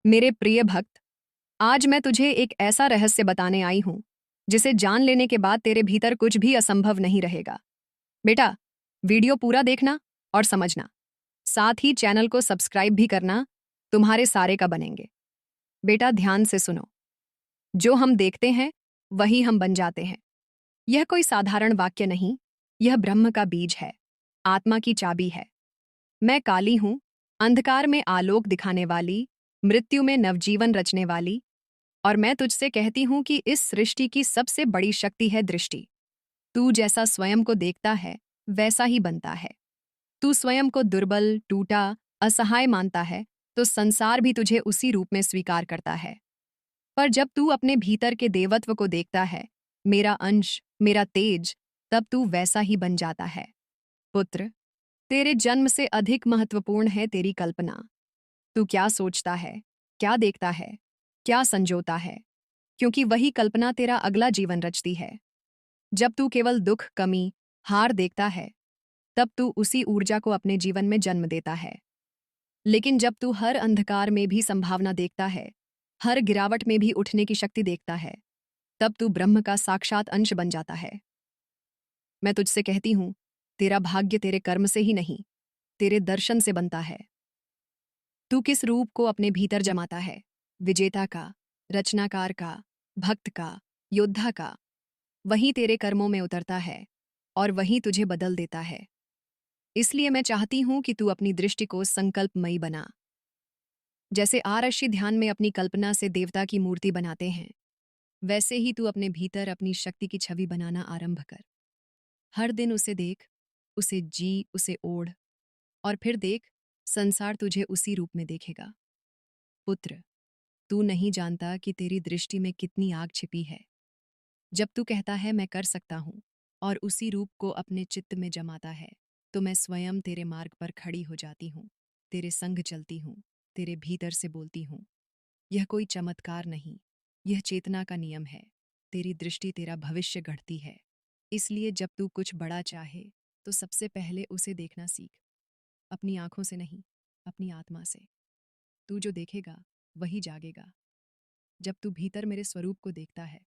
मेरे प्रिय भक्त, आज मैं तुझे एक ऐसा रहस्य बताने आई हूं जिसे जान लेने के बाद तेरे भीतर कुछ भी असंभव नहीं रहेगा। बेटा, वीडियो पूरा देखना और समझना। साथ ही चैनल को सब्सक्राइब भी करना, तुम्हारे सारे का बनेंगे। बेटा, ध्यान से सुनो। जो हम देखते हैं वही हम बन जाते हैं। यह कोई साधारण वाक्य नहीं, यह ब्रह्म का बीज है, आत्मा की चाबी है। मैं काली हूं, अंधकार में आलोक दिखाने वाली, मृत्यु में नवजीवन रचने वाली। और मैं तुझसे कहती हूं कि इस सृष्टि की सबसे बड़ी शक्ति है दृष्टि। तू जैसा स्वयं को देखता है वैसा ही बनता है। तू स्वयं को दुर्बल, टूटा, असहाय मानता है तो संसार भी तुझे उसी रूप में स्वीकार करता है। पर जब तू अपने भीतर के देवत्व को देखता है, मेरा अंश, मेरा तेज, तब तू वैसा ही बन जाता है। पुत्र, तेरे जन्म से अधिक महत्वपूर्ण है तेरी कल्पना। तू क्या सोचता है, क्या देखता है, क्या संजोता है, क्योंकि वही कल्पना तेरा अगला जीवन रचती है। जब तू केवल दुख, कमी, हार देखता है, तब तू उसी ऊर्जा को अपने जीवन में जन्म देता है। लेकिन जब तू हर अंधकार में भी संभावना देखता है, हर गिरावट में भी उठने की शक्ति देखता है, तब तू ब्रह्म का साक्षात अंश बन जाता है। मैं तुझसे कहती हूं, तेरा भाग्य तेरे कर्म से ही नहीं, तेरे दर्शन से बनता है। तू किस रूप को अपने भीतर जमाता है, विजेता का, रचनाकार का, भक्त का, योद्धा का, वही तेरे कर्मों में उतरता है और वही तुझे बदल देता है। इसलिए मैं चाहती हूं कि तू अपनी दृष्टि को संकल्पमयी बना। जैसे आरषि ध्यान में अपनी कल्पना से देवता की मूर्ति बनाते हैं, वैसे ही तू अपने भीतर अपनी शक्ति की छवि बनाना आरंभ कर। हर दिन उसे देख, उसे जी, उसे ओढ़, और फिर देख, संसार तुझे उसी रूप में देखेगा। पुत्र, तू नहीं जानता कि तेरी दृष्टि में कितनी आग छिपी है। जब तू कहता है मैं कर सकता हूं और उसी रूप को अपने चित्त में जमाता है, तो मैं स्वयं तेरे मार्ग पर खड़ी हो जाती हूँ, तेरे संग चलती हूँ, तेरे भीतर से बोलती हूँ। यह कोई चमत्कार नहीं, यह चेतना का नियम है। तेरी दृष्टि तेरा भविष्य गढ़ती है। इसलिए जब तू कुछ बड़ा चाहे तो सबसे पहले उसे देखना सीख। अपनी आंखों से नहीं, अपनी आत्मा से। तू जो देखेगा वही जागेगा। जब तू भीतर मेरे स्वरूप को देखता है,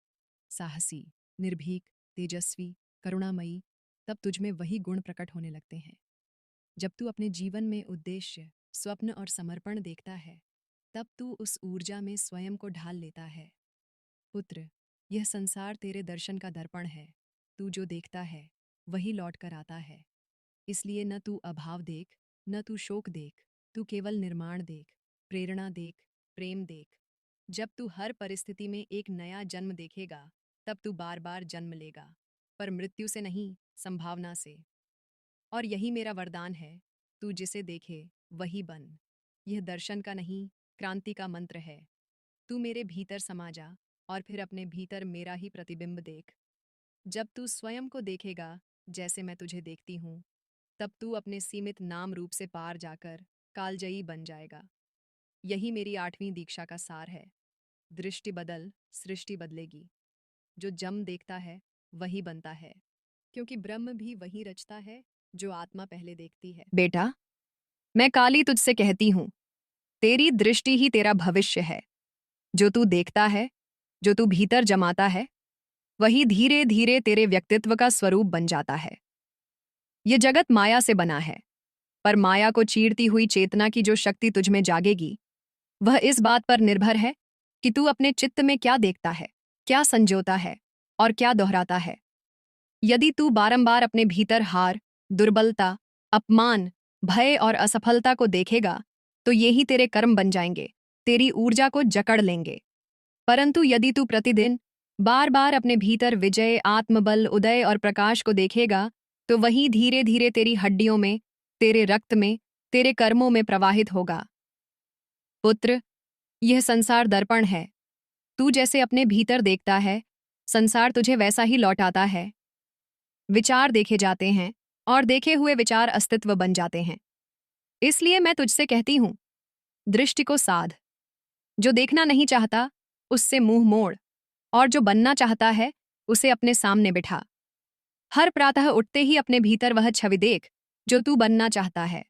साहसी, निर्भीक, तेजस्वी, करुणामयी, तब तुझमें वही गुण प्रकट होने लगते हैं। जब तू अपने जीवन में उद्देश्य, स्वप्न और समर्पण देखता है, तब तू उस ऊर्जा में स्वयं को ढाल लेता है। पुत्र, यह संसार तेरे दर्शन का दर्पण है। तू जो देखता है वही लौट कर आता है। इसलिए न तू अभाव देख, न तू शोक देख, तू केवल निर्माण देख, प्रेरणा देख, प्रेम देख। जब तू हर परिस्थिति में एक नया जन्म देखेगा, तब तू बार बार जन्म लेगा, पर मृत्यु से नहीं, संभावना से। और यही मेरा वरदान है, तू जिसे देखे वही बन। यह दर्शन का नहीं, क्रांति का मंत्र है। तू मेरे भीतर समा जा और फिर अपने भीतर मेरा ही प्रतिबिंब देख। जब तू स्वयं को देखेगा जैसे मैं तुझे देखती हूँ, तब तू अपने सीमित नाम रूप से पार जाकर कालजयी बन जाएगा। यही मेरी 8वीं दीक्षा का सार है। दृष्टि बदल, सृष्टि बदलेगी। जो जम देखता है वही बनता है, क्योंकि ब्रह्म भी वही रचता है जो आत्मा पहले देखती है। बेटा, मैं काली तुझसे कहती हूं, तेरी दृष्टि ही तेरा भविष्य है। जो तू देखता है, जो तू भीतर जमाता है, वही धीरे धीरे तेरे व्यक्तित्व का स्वरूप बन जाता है। ये जगत माया से बना है, पर माया को चीरती हुई चेतना की जो शक्ति तुझमें जागेगी, वह इस बात पर निर्भर है कि तू अपने चित्त में क्या देखता है, क्या संजोता है और क्या दोहराता है। यदि तू बारंबार अपने भीतर हार, दुर्बलता, अपमान, भय और असफलता को देखेगा, तो यही तेरे कर्म बन जाएंगे, तेरी ऊर्जा को जकड़ लेंगे। परंतु यदि तू प्रतिदिन बार बार अपने भीतर विजय, आत्मबल, उदय और प्रकाश को देखेगा, तो वही धीरे धीरे तेरी हड्डियों में, तेरे रक्त में, तेरे कर्मों में प्रवाहित होगा। पुत्र, यह संसार दर्पण है। तू जैसे अपने भीतर देखता है, संसार तुझे वैसा ही लौटाता है। विचार देखे जाते हैं और देखे हुए विचार अस्तित्व बन जाते हैं। इसलिए मैं तुझसे कहती हूं, दृष्टि को साध। जो देखना नहीं चाहता उससे मुंह मोड़, और जो बनना चाहता है उसे अपने सामने बिठा। हर प्रातः उठते ही अपने भीतर वह छवि देख जो तू बनना चाहता है।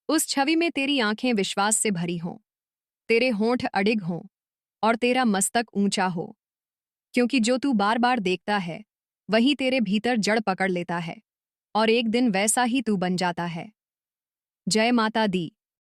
उस छवि में तेरी आंखें विश्वास से भरी हों, तेरे होंठ अडिग हों और तेरा मस्तक ऊंचा हो, क्योंकि जो तू बार बार देखता है वही तेरे भीतर जड़ पकड़ लेता है और एक दिन वैसा ही तू बन जाता है। जय माता दी।